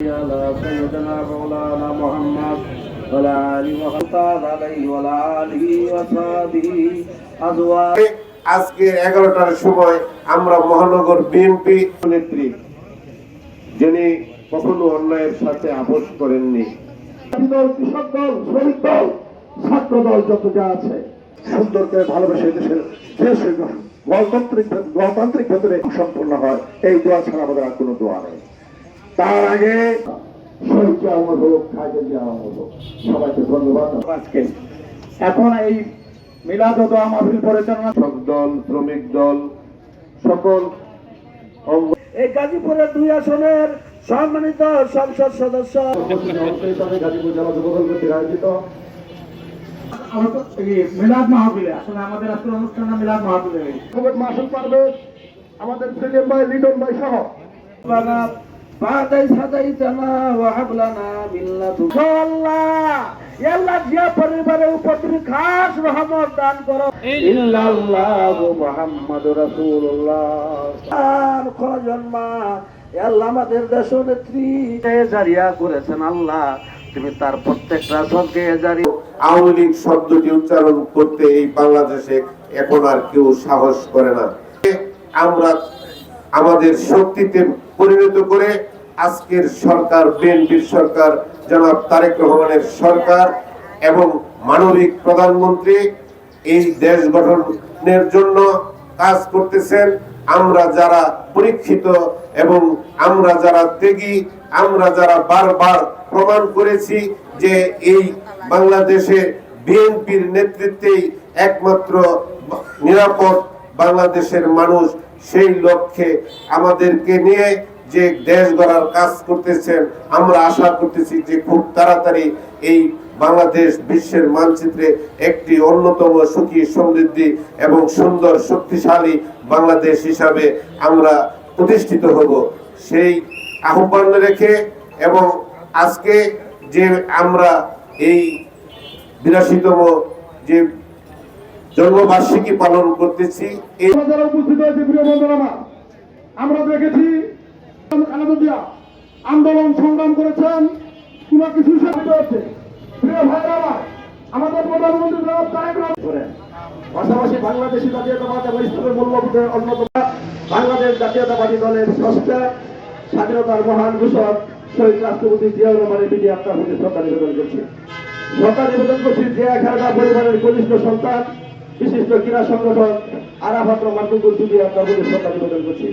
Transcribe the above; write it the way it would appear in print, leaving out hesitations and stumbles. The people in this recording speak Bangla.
على سيدنا مولانا محمد وعلى آله وصحبه أزواج। আজকে 11টার সময় আমরা মহানগর বিএনপি নেত্রী, যিনি কখনো অন্যায়ের সাথে আপোষ করেননি, কৃষক দল, শ্রমিক দল, ছাত্র দল যত যা আছে সুন্দরকে ভালোবেসে দেশের গণতান্ত্রিক ভেতরে সম্পূর্ণ হয়। এই দোয়া ছাড়া আমাদের আর কোনো দোয়া নেই। তার আগে শহীদ আমার হোক, খাজা জিয়া আমার হোক, সবাইকে ধন্যবাদ। আজকে এখন এই মিলাদ ও দোয়া মাহফিল পরিচালনা দল, শ্রমিক দল, সকল এই গাজীপুরের 2 আসনের সম্মানিত সংসদ সদস্য গাজীপুর জেলা যুবদল কর্তৃক আয়োজিত মিলাদ মাহফিলে, আসলে আমাদের আজকের অনুষ্ঠান মিলাদ মাহফিলে মাসুদ পারভেজ, আমাদের সেলিম ভাই, লিটন ভাই সহ পরিবারের উপর তুমি খাস রহমত দান করো। ইল্লাল্লাহু মুহাম্মাদুর রাসূলুল্লাহ। আমাদের দেশ নেত্রী জারিয়া করেছেন আল্লাহ, তুমি তার প্রত্যেকটা সঙ্গে জারি। আওয়ামী লীগ শব্দটি উচ্চারণ করতে এই বাংলাদেশে এখন আর কেউ সাহস করে না। আমরা আমাদের শক্তিতে পরিণত করে আজকের সরকার, বিএনপির সরকার, জনাব তারেক রহমানের সরকার এবং মানবিক প্রধানমন্ত্রী এই দেশ গঠনের জন্য কাজ করতেছেন। আমরা যারা পরীক্ষিত এবং আমরা যারা ত্যাগী, আমরা যারা বারবার প্রমাণ করেছি যে এই বাংলাদেশে বিএনপির নেতৃত্বেই একমাত্র নিরাপদ বাংলাদেশের মানুষ, সেই লক্ষ্যে আমাদেরকে নিয়ে যে দেশ গড়ার কাজ করতেছেন, আমরা আশা করতেছি যে খুব তাড়াতাড়ি এই বাংলাদেশ বিশ্বের মানচিত্রে একটি অন্যতম সুখী, সমৃদ্ধি এবং সুন্দর, শক্তিশালী বাংলাদেশ হিসাবে আমরা প্রতিষ্ঠিত হব। সেই আহ্বান রেখে এবং আজকে যে আমরা এই 82তম যে জন্মবার্ষিকী পালন করতেছি, এই উপস্থিত হয়েছে প্রিয় বন্ধুরা, আমরা দেখেছি আন্দোলন সংগ্রাম করেছেন, কোনো কিছু হচ্ছে। প্রিয় ভাইরা, আমাদের প্রধানমন্ত্রী পাশাপাশি বাংলাদেশি জাতীয়তাবাদ এবং ইসলামের মূল্যবোধের অন্যতম বাংলাদেশ জাতীয়তাবাদী দলের স্রষ্টা, স্বাধীনতার মহান ঘোষক শহীদ রাষ্ট্রপতি জিয়াউর রহমানের প্রতি আপনার প্রতি শ্রদ্ধা নিবেদন করছি। শ্রদ্ধা নিবেদন করছি জিয়া খালেদা পরিবারের কনিষ্ঠ সন্তান, বিশিষ্ট ক্রীড়া সংগঠন আরাফাত রহমান টুকুর প্রতি আপনার প্রতি শ্রদ্ধা নিবেদন করছি।